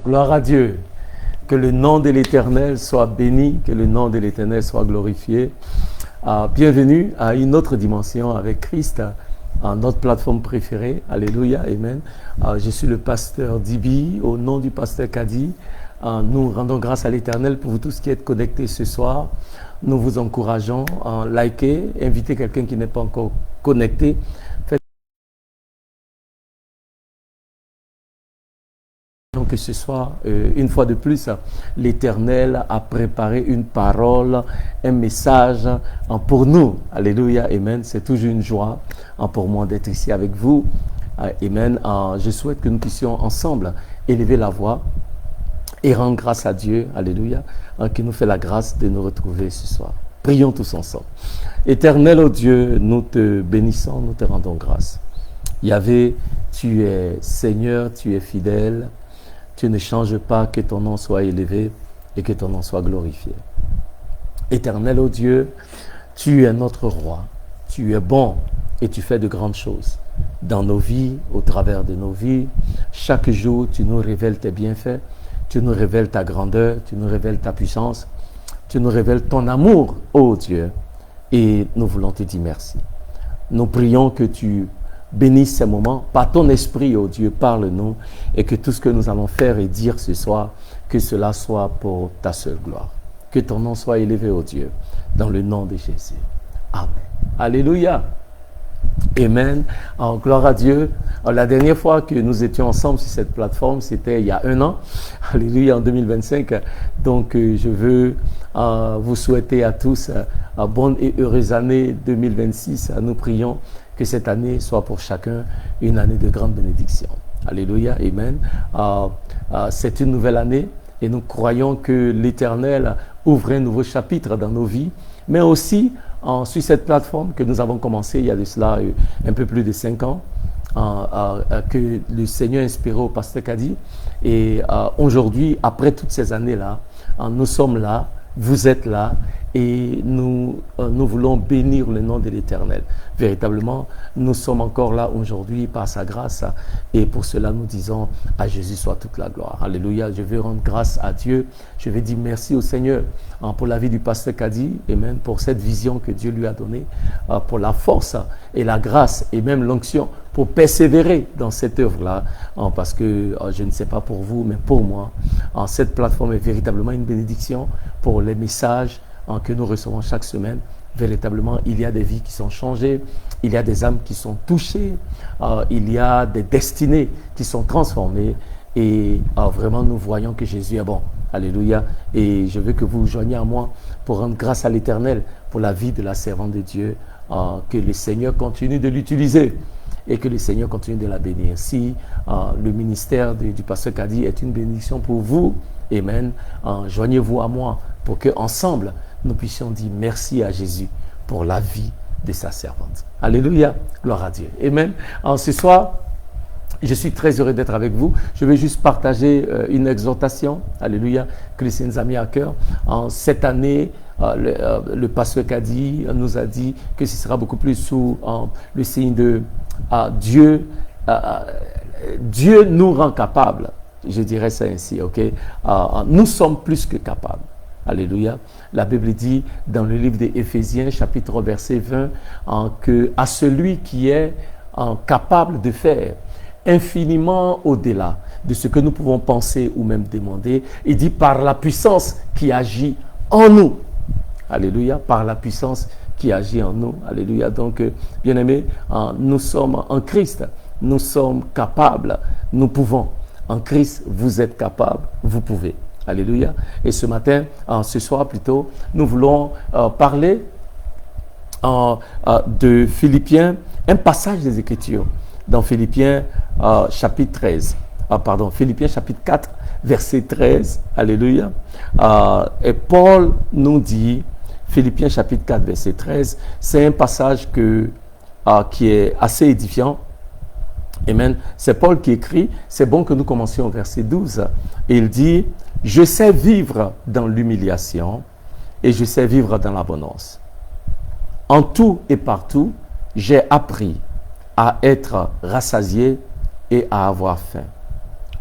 Gloire à Dieu. Que le nom de l'Éternel soit béni, que le nom de l'Éternel soit glorifié. Bienvenue à une autre dimension avec Christ, notre plateforme préférée. Alléluia, amen. Je suis le pasteur Dibi, au nom du pasteur Kadi. Nous rendons grâce à l'Éternel pour vous tous qui êtes connectés ce soir. Nous vous encourageons à liker, inviter quelqu'un qui n'est pas encore connecté. Donc que ce soir, une fois de plus, l'Éternel a préparé une parole, un message pour nous. Alléluia, amen. C'est toujours une joie pour moi d'être ici avec vous. Amen. Je souhaite que nous puissions ensemble élever la voix et rendre grâce à Dieu, alléluia, qui nous fait la grâce de nous retrouver ce soir. Prions tous ensemble. Éternel, ô Dieu, nous te bénissons, nous te rendons grâce. Yahvé, tu es Seigneur, tu es fidèle. Tu ne changes pas, que ton nom soit élevé et que ton nom soit glorifié. Éternel, ô Dieu, tu es notre roi. Tu es bon et tu fais de grandes choses dans nos vies, au travers de nos vies. Chaque jour, tu nous révèles tes bienfaits, tu nous révèles ta grandeur, tu nous révèles ta puissance, tu nous révèles ton amour, ô Dieu. Et nous voulons te dire merci. Nous prions que tu bénisse ces moments. Par ton esprit, ô Dieu, parle-nous et que tout ce que nous allons faire et dire ce soir, que cela soit pour ta seule gloire. Que ton nom soit élevé, ô Dieu, dans le nom de Jésus. Amen. Alléluia. Amen. Gloire à Dieu. La dernière fois que nous étions ensemble sur cette plateforme, c'était il y a un an. Alléluia, en 2025. Donc, je veux vous souhaiter à tous bonne et heureuse année 2026. Nous prions que cette année soit pour chacun une année de grande bénédiction. Alléluia, amen. C'est une nouvelle année et nous croyons que l'Éternel ouvre un nouveau chapitre dans nos vies, mais aussi sur cette plateforme que nous avons commencé il y a de cela un peu plus de 5 ans, que le Seigneur a inspiré au pasteur Kadi. Et aujourd'hui, après toutes ces années-là, nous sommes là, vous êtes là, et nous voulons bénir le nom de l'Éternel. Véritablement, nous sommes encore là aujourd'hui par sa grâce, et pour cela nous disons à Jésus soit toute la gloire. Alléluia, je veux rendre grâce à Dieu, je vais dire merci au Seigneur pour la vie du pasteur Kadi, et même pour cette vision que Dieu lui a donnée, pour la force et la grâce et même l'onction pour persévérer dans cette œuvre-là, parce que je ne sais pas pour vous, mais pour moi, cette plateforme est véritablement une bénédiction pour les messages que nous recevons chaque semaine. Véritablement, il y a des vies qui sont changées, il y a des âmes qui sont touchées, il y a des destinées qui sont transformées, et vraiment nous voyons que Jésus est bon. Alléluia. Et je veux que vous vous joigniez à moi pour rendre grâce à l'Éternel pour la vie de la servante de Dieu, que le Seigneur continue de l'utiliser et que le Seigneur continue de la bénir. Si le ministère du pasteur Kadi est une bénédiction pour vous, amen, joignez-vous à moi pour qu'ensemble, nous puissions dire merci à Jésus pour la vie de sa servante. Alléluia, gloire à Dieu. Amen. Ce soir, je suis très heureux d'être avec vous. Je vais juste partager une exhortation, alléluia, que le Seigneur nous a mis à cœur. Cette année, le pasteur Kadi nous a dit que ce sera beaucoup plus sous le signe de Dieu. Dieu nous rend capables, je dirais ça ainsi, ok? Nous sommes plus que capables. Alléluia. La Bible dit dans le livre des Éphésiens, chapitre 3, verset 20, que à celui qui est capable de faire infiniment au-delà de ce que nous pouvons penser ou même demander, il dit par la puissance qui agit en nous. Alléluia. Par la puissance qui agit en nous. Alléluia. Donc, bien-aimés, nous sommes en Christ. Nous sommes capables. Nous pouvons. En Christ, vous êtes capables. Vous pouvez. Alléluia. Et ce matin, ce soir plutôt, nous voulons parler de Philippiens, un passage des Écritures, dans Philippiens chapitre 13. Philippiens chapitre 4, verset 13. Alléluia. Et Paul nous dit, Philippiens chapitre 4, verset 13, c'est un passage qui est assez édifiant. Amen. C'est Paul qui écrit, c'est bon que nous commencions au verset 12. Et il dit, je sais vivre dans l'humiliation et je sais vivre dans l'abondance. En tout et partout, j'ai appris à être rassasié et à avoir faim,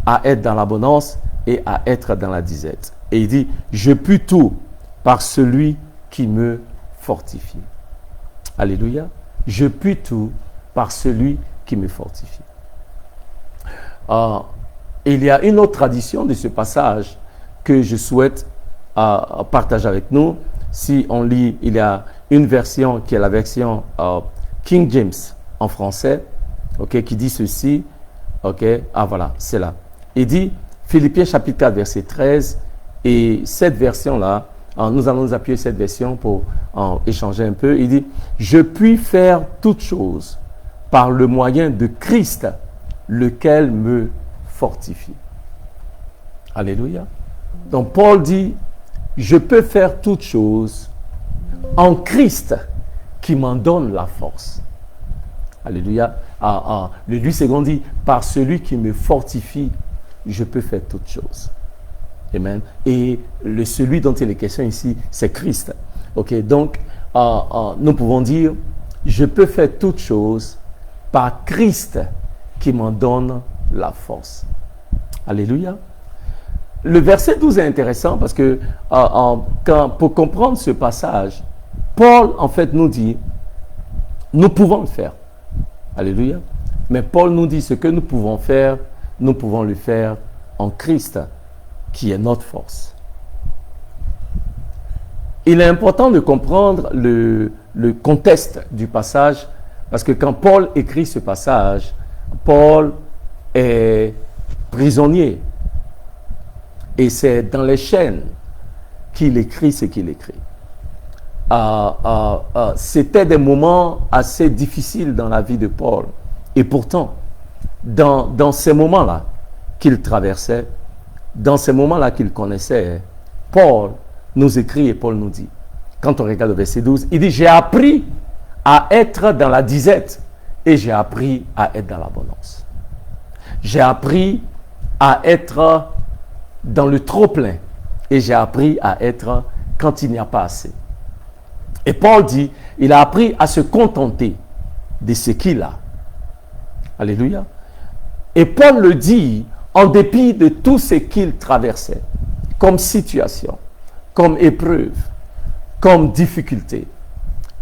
à être dans l'abondance et à être dans la disette. Et il dit, je puis tout par celui qui me fortifie. Alléluia. Je puis tout par celui qui me fortifie. Il y a une autre tradition de ce passage que je souhaite partager avec nous. Si on lit, il y a une version qui est la version King James en français, okay, qui dit ceci. Okay, voilà, c'est là. Il dit, Philippiens chapitre 4, verset 13, et cette version-là, nous allons nous appuyer sur cette version pour échanger un peu. Il dit, je puis faire toutes choses par le moyen de Christ, lequel me fortifie. Alléluia. Donc Paul dit, je peux faire toutes choses en Christ qui m'en donne la force. Alléluia. Le 8 dit, par celui qui me fortifie, je peux faire toutes choses. Amen. Et celui dont il est question ici, c'est Christ. Ok, donc nous pouvons dire, je peux faire toutes choses par Christ qui m'en donne la force. Alléluia. Le verset 12 est intéressant parce que pour comprendre ce passage, Paul en fait nous dit, nous pouvons le faire. Alléluia. Mais Paul nous dit ce que nous pouvons faire, nous pouvons le faire en Christ qui est notre force. Il est important de comprendre le contexte du passage parce que quand Paul écrit ce passage, Paul est prisonnier et c'est dans les chaînes qu'il écrit ce qu'il écrit. C'était des moments assez difficiles dans la vie de Paul et pourtant dans ces moments-là qu'il traversait, dans ces moments-là qu'il connaissait, Paul nous écrit et Paul nous dit, quand on regarde le verset 12, il dit, j'ai appris à être dans la disette et j'ai appris à être dans l'abondance. J'ai appris à être dans le trop-plein et j'ai appris à être quand il n'y a pas assez. Et Paul dit, il a appris à se contenter de ce qu'il a. Alléluia. Et Paul le dit en dépit de tout ce qu'il traversait, comme situation, comme épreuve, comme difficulté,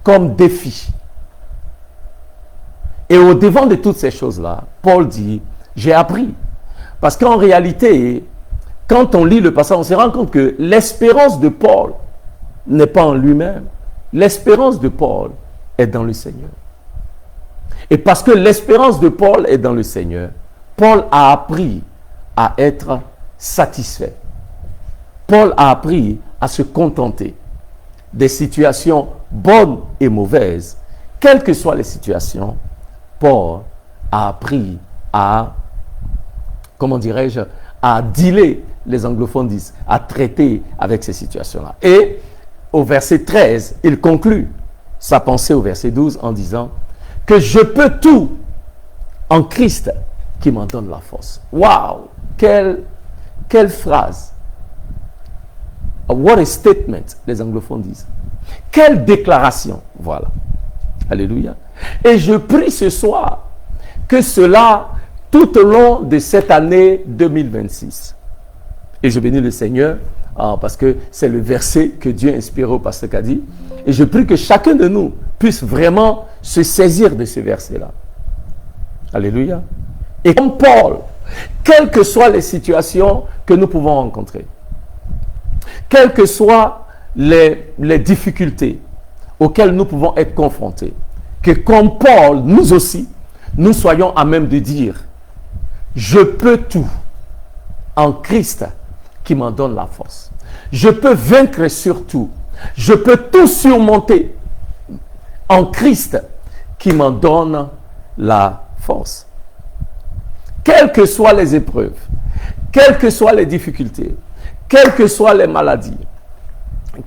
comme défi. Et au devant de toutes ces choses-là, Paul dit, j'ai appris. Parce qu'en réalité, quand on lit le passage, on se rend compte que l'espérance de Paul n'est pas en lui-même. L'espérance de Paul est dans le Seigneur. Et parce que l'espérance de Paul est dans le Seigneur, Paul a appris à être satisfait. Paul a appris à se contenter des situations bonnes et mauvaises. Quelles que soient les situations, Paul a appris à, comment dirais-je, à dealer, les anglophones disent, à traiter avec ces situations-là. Et au verset 13, il conclut sa pensée au verset 12 en disant que je peux tout en Christ qui m'en donne la force. Waouh! Quelle phrase! What a statement, les anglophones disent. Quelle déclaration! Voilà. Alléluia. Et je prie ce soir que cela, tout au long de cette année 2026. Et je bénis le Seigneur parce que c'est le verset que Dieu a inspiré au pasteur Kadi. Et je prie que chacun de nous puisse vraiment se saisir de ce verset-là. Alléluia. Et comme Paul, quelles que soient les situations que nous pouvons rencontrer, quelles que soient les difficultés auxquelles nous pouvons être confrontés, que comme Paul, nous aussi, nous soyons à même de dire, je peux tout en Christ qui m'en donne la force. Je peux vaincre sur tout. Je peux tout surmonter en Christ qui m'en donne la force. Quelles que soient les épreuves, quelles que soient les difficultés, quelles que soient les maladies,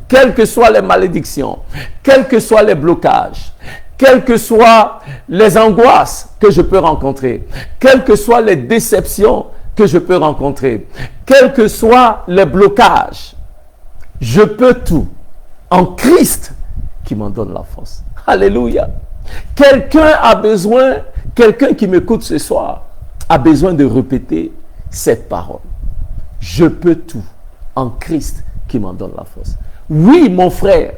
quelles que soient les malédictions, quels que soient les blocages, quelles que soient les angoisses que je peux rencontrer, quelles que soient les déceptions que je peux rencontrer, quels que soient les blocages, je peux tout en Christ qui m'en donne la force. Alléluia. Quelqu'un a besoin, quelqu'un qui m'écoute ce soir, a besoin de répéter cette parole. je peux tout en Christ qui m'en donne la force. Oui, mon frère,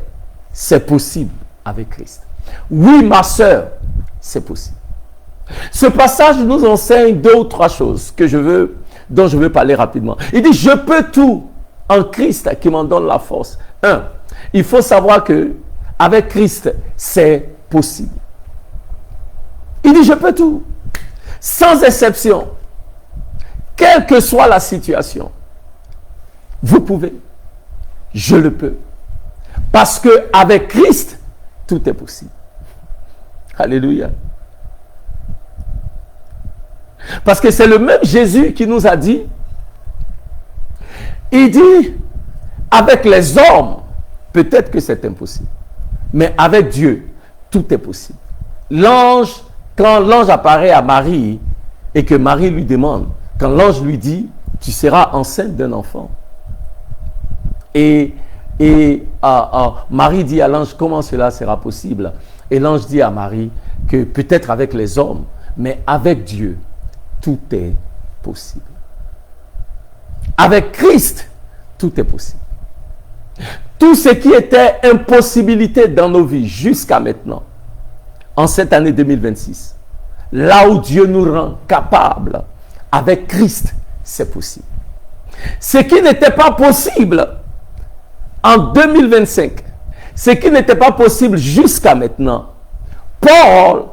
c'est possible avec Christ. Oui, ma soeur, c'est possible. Ce passage nous enseigne 2 ou 3 choses dont je veux parler rapidement. Il dit, je peux tout en Christ qui m'en donne la force. 1. Il faut savoir que avec Christ, c'est possible. Il dit, je peux tout. Sans exception. Quelle que soit la situation. Vous pouvez. Je le peux. Parce que avec Christ, tout est possible. Alléluia. Parce que c'est le même Jésus qui nous a dit, il dit, avec les hommes, peut-être que c'est impossible. Mais avec Dieu, tout est possible. Quand l'ange apparaît à Marie et que Marie lui demande, quand l'ange lui dit, tu seras enceinte d'un enfant. Et Marie dit à l'ange, comment cela sera possible? Et l'ange dit à Marie que peut-être avec les hommes, mais avec Dieu, tout est possible. Avec Christ, tout est possible. Tout ce qui était impossibilité dans nos vies jusqu'à maintenant, en cette année 2026, là où Dieu nous rend capables, avec Christ, c'est possible. Ce qui n'était pas possible en 2025, ce qui n'était pas possible jusqu'à maintenant, Paul,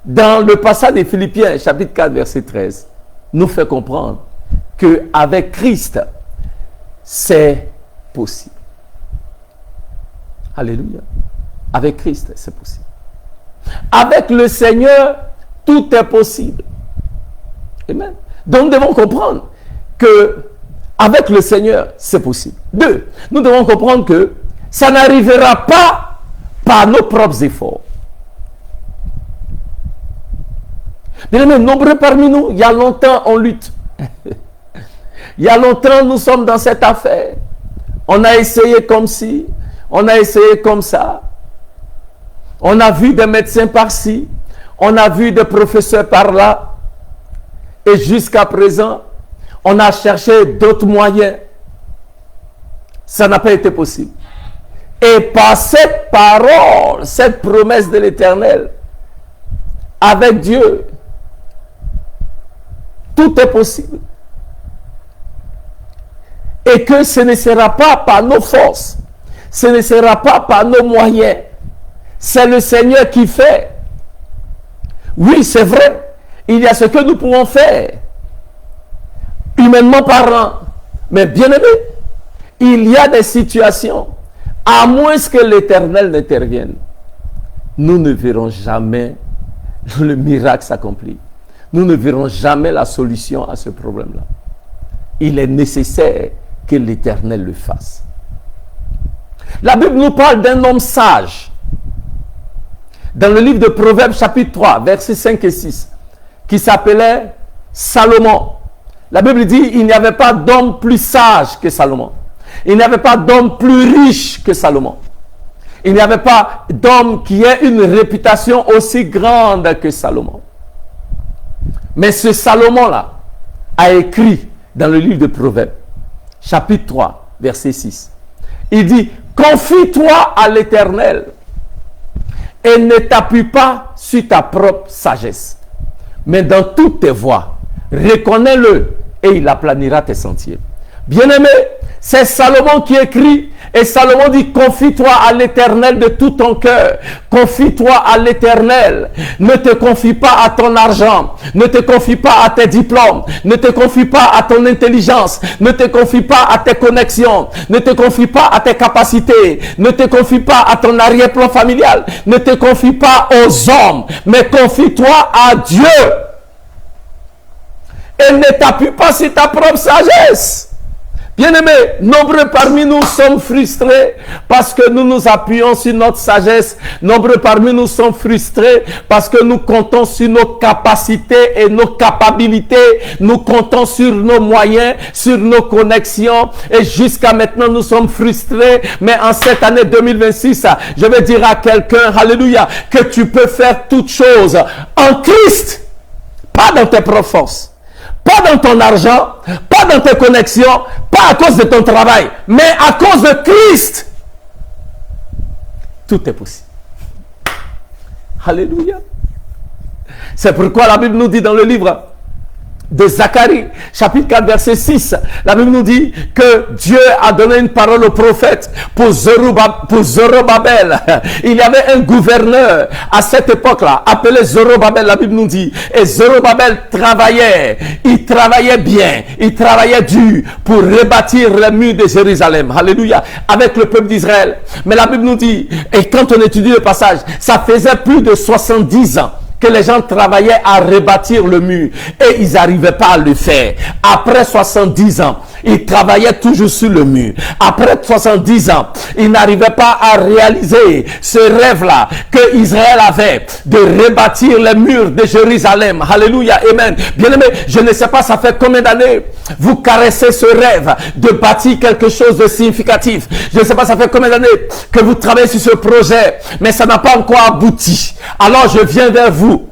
dans le passage des Philippiens, chapitre 4, verset 13, nous fait comprendre qu'avec Christ, c'est possible. Alléluia. Avec Christ, c'est possible. Avec le Seigneur, tout est possible. Amen. Donc, nous devons comprendre que avec le Seigneur, c'est possible. 2, nous devons comprendre que ça n'arrivera pas par nos propres efforts. Bien aimé, nombreux parmi nous, il y a longtemps, on lutte. Il y a longtemps, nous sommes dans cette affaire. On a essayé comme ci, on a essayé comme ça. On a vu des médecins par-ci, on a vu des professeurs par-là. Et jusqu'à présent, on a cherché d'autres moyens. Ça n'a pas été possible. Et par cette parole, cette promesse de l'Éternel, avec Dieu, tout est possible. Et que ce ne sera pas par nos forces, ce ne sera pas par nos moyens. C'est le Seigneur qui fait. Oui, c'est vrai. Il y a ce que nous pouvons faire, humainement parlant. Mais bien aimé, il y a des situations, à moins que l'Éternel n'intervienne, nous ne verrons jamais le miracle s'accomplir. Nous ne verrons jamais la solution à ce problème-là. Il est nécessaire que l'Éternel le fasse. La Bible nous parle d'un homme sage. Dans le livre de Proverbes, chapitre 3, versets 5 et 6, qui s'appelait Salomon. La Bible dit, il n'y avait pas d'homme plus sage que Salomon. Il n'y avait pas d'homme plus riche que Salomon. Il n'y avait pas d'homme qui ait une réputation aussi grande que Salomon. Mais ce Salomon-là a écrit dans le livre de Proverbes, chapitre 3, verset 6. Il dit, confie-toi à l'Éternel et ne t'appuie pas sur ta propre sagesse. Mais dans toutes tes voies, reconnais-le et il aplanira tes sentiers. Bien-aimé, c'est Salomon qui écrit et Salomon dit, confie-toi à l'Éternel de tout ton cœur. Confie-toi à l'Éternel. Ne te confie pas à ton argent. Ne te confie pas à tes diplômes. Ne te confie pas à ton intelligence. Ne te confie pas à tes connexions. Ne te confie pas à tes capacités. Ne te confie pas à ton arrière-plan familial. Ne te confie pas aux hommes. Mais confie-toi à Dieu. Et ne t'appuie pas sur ta propre sagesse. Bien-aimés, nombreux parmi nous sommes frustrés parce que nous nous appuyons sur notre sagesse. Nombreux parmi nous sommes frustrés parce que nous comptons sur nos capacités et nos capacités. Nous comptons sur nos moyens, sur nos connexions. Et jusqu'à maintenant, nous sommes frustrés. Mais en cette année 2026, je vais dire à quelqu'un, alléluia, que tu peux faire toutes choses en Christ. Pas dans tes propres forces. pas dans ton argent, pas dans tes connexions, pas à cause de ton travail, mais à cause de Christ. Tout est possible. Alléluia. C'est pourquoi la Bible nous dit dans le livre de Zacharie, chapitre 4, verset 6, la Bible nous dit que Dieu a donné une parole au prophète pour Zorobabel. Il y avait un gouverneur à cette époque-là, appelé Zorobabel, la Bible nous dit. Et Zorobabel travaillait, il travaillait bien, il travaillait dur pour rebâtir les murs de Jérusalem. Alléluia. Avec le peuple d'Israël. Mais la Bible nous dit, et quand on étudie le passage, ça faisait plus de 70 ans que les gens travaillaient à rebâtir le mur et ils n'arrivaient pas à le faire. Après 70 ans, ils travaillaient toujours sur le mur. Après 70 ans, ils n'arrivaient pas à réaliser ce rêve-là que Israël avait de rebâtir les murs de Jérusalem. Alléluia, amen. Bien-aimé, je ne sais pas ça fait combien d'années vous caressez ce rêve de bâtir quelque chose de significatif. Je ne sais pas ça fait combien d'années que vous travaillez sur ce projet, mais ça n'a pas encore abouti. Alors je viens vers vous.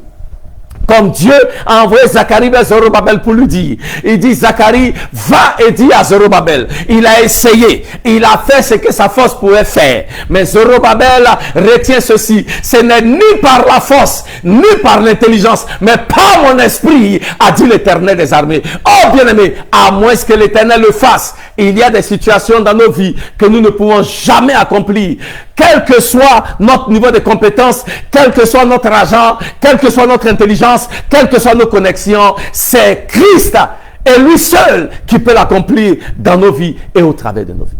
Comme Dieu a envoyé Zacharie vers Zorobabel pour lui dire. Il dit, Zacharie, va et dis à Zorobabel. Il a essayé. Il a fait ce que sa force pouvait faire. Mais Zorobabel retient ceci. Ce n'est ni par la force, ni par l'intelligence, mais par mon esprit, a dit l'Éternel des armées. Oh bien-aimé, à moins que l'Éternel le fasse, il y a des situations dans nos vies que nous ne pouvons jamais accomplir. Quel que soit notre niveau de compétence, quel que soit notre argent, quelle que soit notre intelligence, quelles que soient nos connexions, c'est Christ et lui seul qui peut l'accomplir dans nos vies et au travers de nos vies.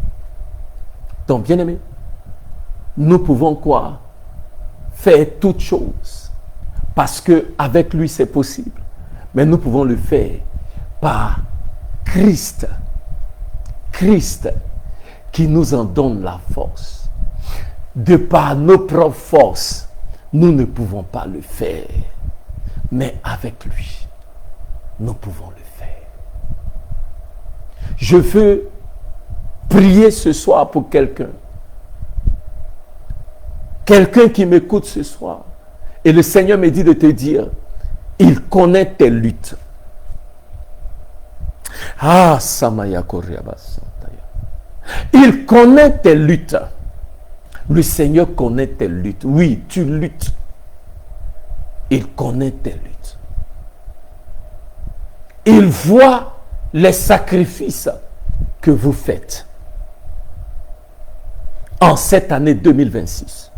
Donc, bien-aimés, nous pouvons quoi? Faire toutes choses. Parce que avec lui, c'est possible. Mais nous pouvons le faire par Christ. Christ qui nous en donne la force. De par nos propres forces, nous ne pouvons pas le faire. Mais avec lui, nous pouvons le faire. Je veux prier ce soir pour quelqu'un. Quelqu'un qui m'écoute ce soir. Et le Seigneur me dit de te dire, il connaît tes luttes. Ah, Samaya Koryaba Santaya. Il connaît tes luttes. Le Seigneur connaît tes luttes. Oui, tu luttes. Il connaît tes luttes. Il voit les sacrifices que vous faites en cette année 2026.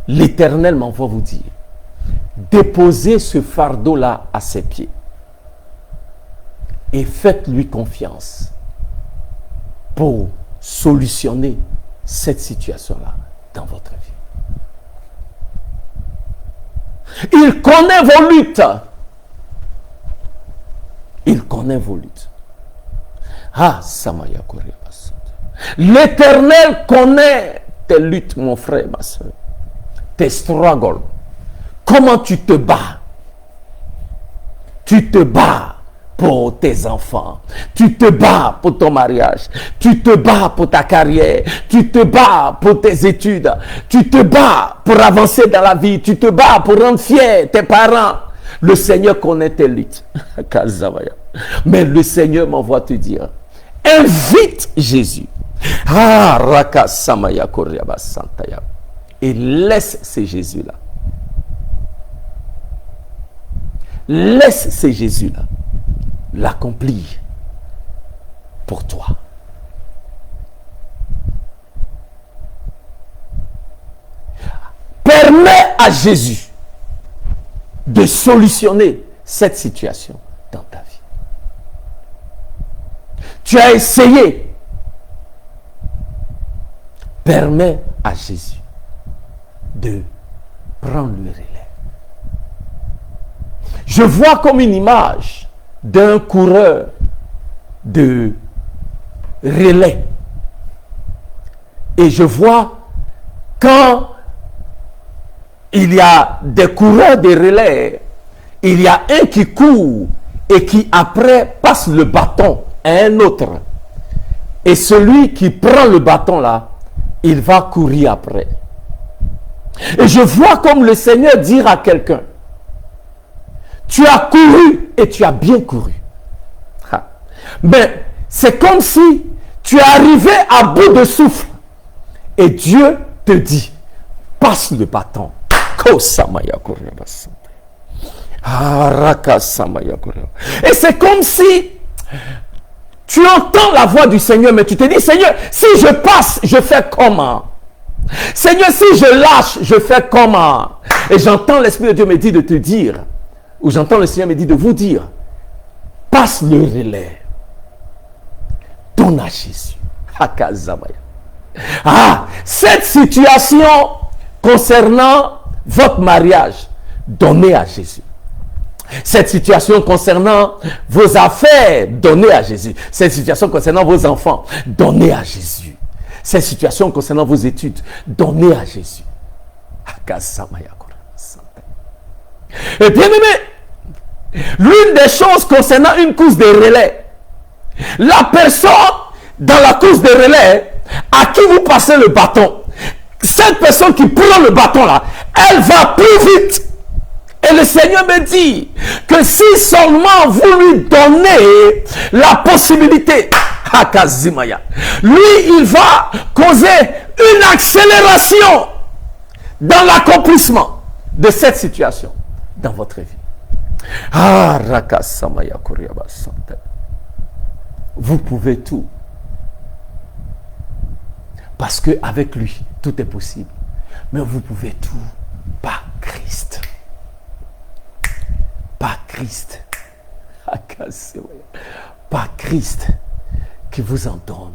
L'Éternel m'envoie vous dire, déposez ce fardeau-là à ses pieds et faites-lui confiance pour solutionner cette situation-là dans votre vie. Il connaît vos luttes. Il connaît vos luttes. Ah, Samaya Koryabas. L'Éternel connaît tes luttes, mon frère, ma soeur. Tes struggles. Comment tu te bats? Tu te bats pour tes enfants. Tu te bats pour ton mariage. Tu te bats pour ta carrière. Tu te bats pour tes études. Tu te bats pour avancer dans la vie. Tu te bats pour rendre fiers tes parents. Le Seigneur connaît tes luttes. Mais le Seigneur m'envoie te dire, invite Jésus. Ah, Raka Samaya Koryaba Santaya. Et laisse ces Jésus-là. Laisse ces Jésus-là l'accomplir pour toi. Permets à Jésus de solutionner cette situation dans ta vie. Tu as essayé. Permets à Jésus de prendre le relais. Je vois comme une image d'un coureur de relais. Et je vois quand il y a des coureurs de relais, il y a un qui court et qui après passe le bâton à un autre. Et celui qui prend le bâton là, il va courir après. Et je vois comme le Seigneur dire à quelqu'un, Tu as couru et tu as bien couru. Mais c'est comme si tu es arrivé à bout de souffle. Et Dieu te dit, passe le bâton. Et c'est comme si tu entends la voix du Seigneur, mais tu te dis, Seigneur, si je passe, je fais comment? Seigneur, si je lâche, je fais comment? Et j'entends l'Esprit de Dieu me dire de te dire, ou j'entends le Seigneur me dire de vous dire, passe le relais. Donne à Jésus. Cette situation concernant votre mariage, donnez à Jésus. Cette situation concernant vos affaires, donnez à Jésus. Cette situation concernant vos enfants, donnez à Jésus. Cette situation concernant vos études, donnez à Jésus. Et bien aimé, l'une des choses concernant une course de relais, la personne dans la course de relais à qui vous passez le bâton, cette personne qui prend le bâton là, elle va plus vite. Et le Seigneur me dit que si seulement vous lui donnez la possibilité, lui, il va causer une accélération dans l'accomplissement de cette situation dans votre vie. Vous pouvez tout. Parce qu'avec lui, tout est possible. Mais vous pouvez tout par Christ. Par Christ. Par Christ qui vous en donne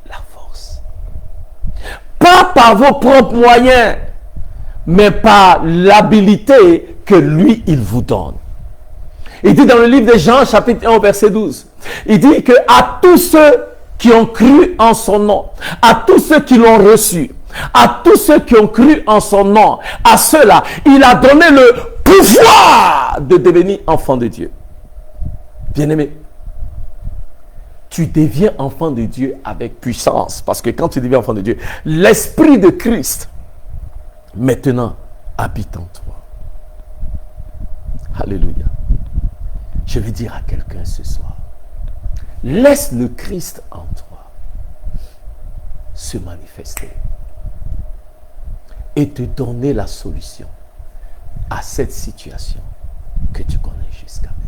la force. Pas par vos propres moyens, mais par l'habilité que lui, il vous donne. Il dit dans le livre de Jean, chapitre 1, verset 12, il dit que à tous ceux qui ont cru en son nom, à tous ceux qui l'ont reçu, à tous ceux qui ont cru en son nom, à ceux-là, il a donné le pouvoir de devenir enfant de Dieu. Bien-aimé, tu deviens enfant de Dieu avec puissance, parce que quand tu deviens enfant de Dieu, l'Esprit de Christ, maintenant, habite en toi. Alléluia. Je vais dire à quelqu'un ce soir, laisse le Christ en toi se manifester et te donner la solution à cette situation que tu connais jusqu'à maintenant.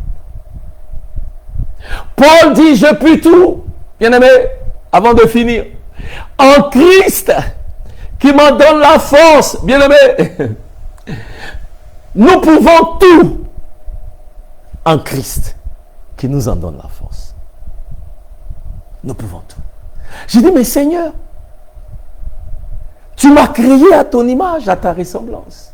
Paul dit, je puis tout, bien-aimé, avant de finir, en Christ qui m'en donne la force, bien-aimé. Nous pouvons tout en Christ qui nous en donne la force. Nous pouvons tout. J'ai dit, mais Seigneur, tu m'as créé à ton image, à ta ressemblance.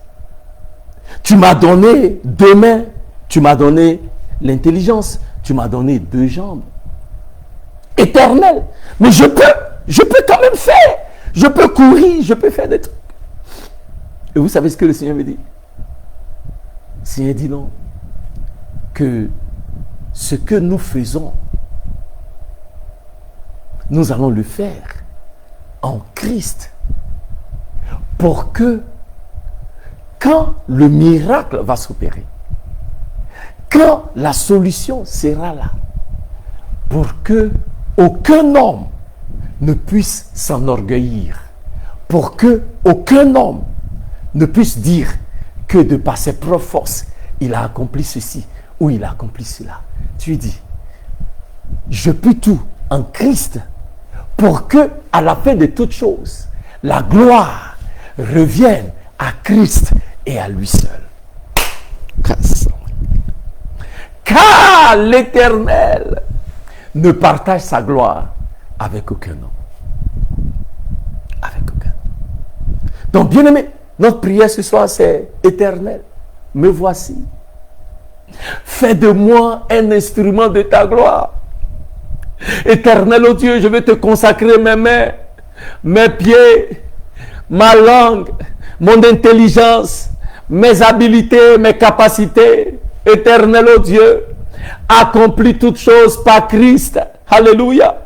Tu m'as donné 2 mains, tu m'as donné l'intelligence, tu m'as donné 2 jambes. Éternel. Mais je peux quand même faire. Je peux courir, je peux faire des trucs. Et vous savez ce que le Seigneur me dit? Le Seigneur dit non. Que ce que nous faisons, nous allons le faire en Christ. Pour que, quand le miracle va s'opérer, quand la solution sera là, pour que aucun homme ne puisse s'enorgueillir, pour que aucun homme ne puisse dire que de par ses propres forces, il a accompli ceci ou il a accompli cela. Tu dis, je peux tout en Christ, pour que, à la fin de toutes choses, la gloire revienne à Christ et à lui seul. Car l'Éternel ne partage sa gloire avec aucun homme. Avec aucun. Donc, bien aimé, notre prière ce soir, c'est Éternel, me voici. Fais de moi un instrument de ta gloire. Éternel, oh Dieu, je vais te consacrer mes mains, mes pieds, ma langue, mon intelligence, mes habiletés, mes capacités. Éternel, oh Dieu, accomplis toutes choses par Christ. Alléluia.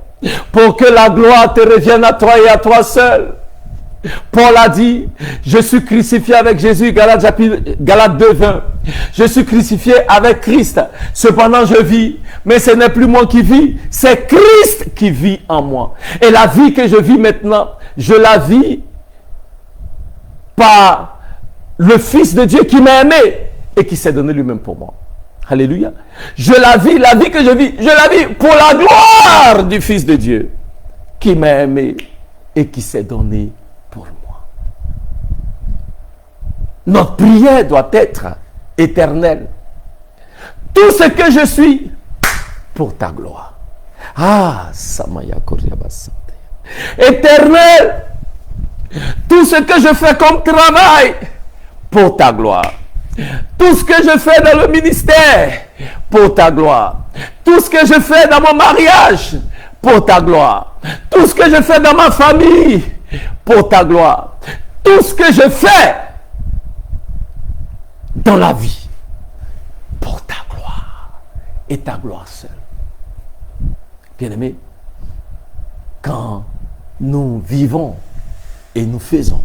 Pour que la gloire te revienne à toi et à toi seul. Paul a dit, je suis crucifié avec Jésus, Galates 2, 20. Je suis crucifié avec Christ. Cependant, je vis. Mais ce n'est plus moi qui vis. C'est Christ qui vit en moi. Et la vie que je vis maintenant, je la vis par le Fils de Dieu qui m'a aimé et qui s'est donné lui-même pour moi. Alléluia. Je la vie que je la vis pour la gloire du Fils de Dieu qui m'a aimé et qui s'est donné pour moi. Notre prière doit être éternelle. Tout ce que je suis pour ta gloire. Ah, Samaya Koriabasante. Éternel, tout ce que je fais comme travail pour ta gloire. Tout ce que je fais dans le ministère pour ta gloire. Tout ce que je fais dans mon mariage pour ta gloire. Tout ce que je fais dans ma famille pour ta gloire. Tout ce que je fais dans la vie pour ta gloire et ta gloire seule. Bien-aimés, quand nous vivons et nous faisons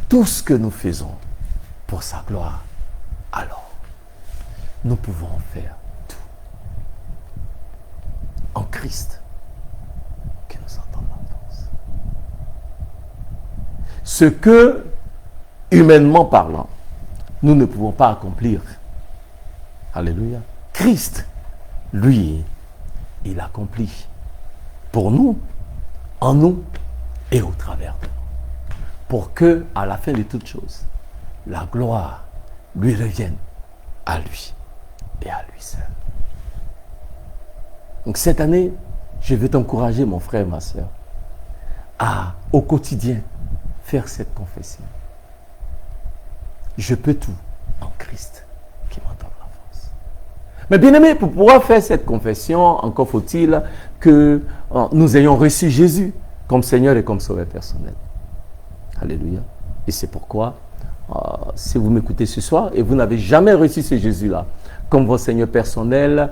tout ce que nous faisons pour sa gloire, alors nous pouvons faire tout en Christ que nous entendons la force. Ce que, humainement parlant, nous ne pouvons pas accomplir. Alléluia. Christ, lui, il accomplit pour nous, en nous et au travers de nous. Pour que, à la fin de toutes choses, la gloire lui revienne à lui et à lui seul. Donc cette année, je veux t'encourager, mon frère et ma soeur, à, au quotidien, faire cette confession. Je peux tout en Christ qui m'en donne la force. Mais bien aimé, pour pouvoir faire cette confession, encore faut-il que nous ayons reçu Jésus comme Seigneur et comme Sauveur personnel. Alléluia. Et c'est pourquoi, si vous m'écoutez ce soir et vous n'avez jamais reçu ce Jésus-là comme votre Seigneur personnel,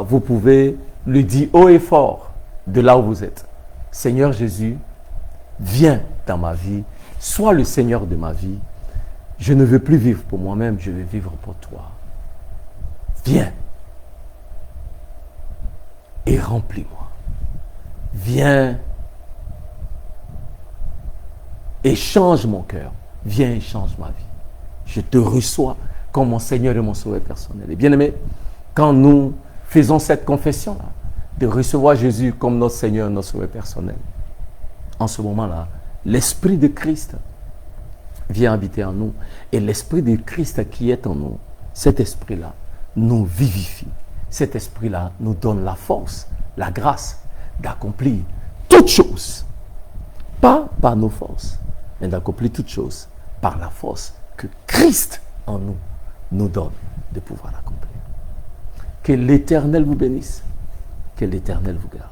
vous pouvez le dire haut et fort de là où vous êtes. Seigneur Jésus, viens dans ma vie, sois le Seigneur de ma vie. Je ne veux plus vivre pour moi-même, je veux vivre pour toi. Viens et remplis-moi. Viens et change mon cœur. Viens et change ma vie. Je te reçois comme mon Seigneur et mon Sauveur personnel. Et bien aimé, quand nous faisons cette confession-là, de recevoir Jésus comme notre Seigneur et notre Sauveur personnel, en ce moment-là, l'Esprit de Christ vient habiter en nous. Et l'Esprit de Christ qui est en nous, cet Esprit-là, nous vivifie. Cet Esprit-là nous donne la force, la grâce d'accomplir toutes choses. Pas par nos forces, mais d'accomplir toutes choses par la force que Christ en nous nous donne de pouvoir l'accomplir. Que l'Éternel vous bénisse. Que l'Éternel vous garde.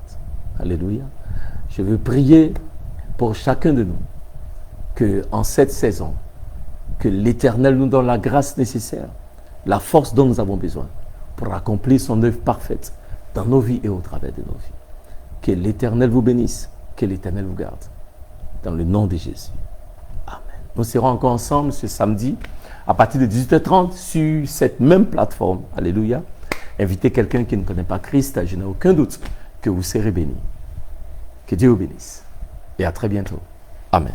Alléluia. Je veux prier pour chacun de nous que en cette saison, que l'Éternel nous donne la grâce nécessaire, la force dont nous avons besoin pour accomplir son œuvre parfaite dans nos vies et au travers de nos vies. Que l'Éternel vous bénisse, que l'Éternel vous garde. Dans le nom de Jésus. Amen. Nous serons encore ensemble ce samedi à partir de 18h30 sur cette même plateforme. Alléluia. Invitez quelqu'un qui ne connaît pas Christ. Je n'ai aucun doute que vous serez bénis. Que Dieu vous bénisse. Et à très bientôt. Amen.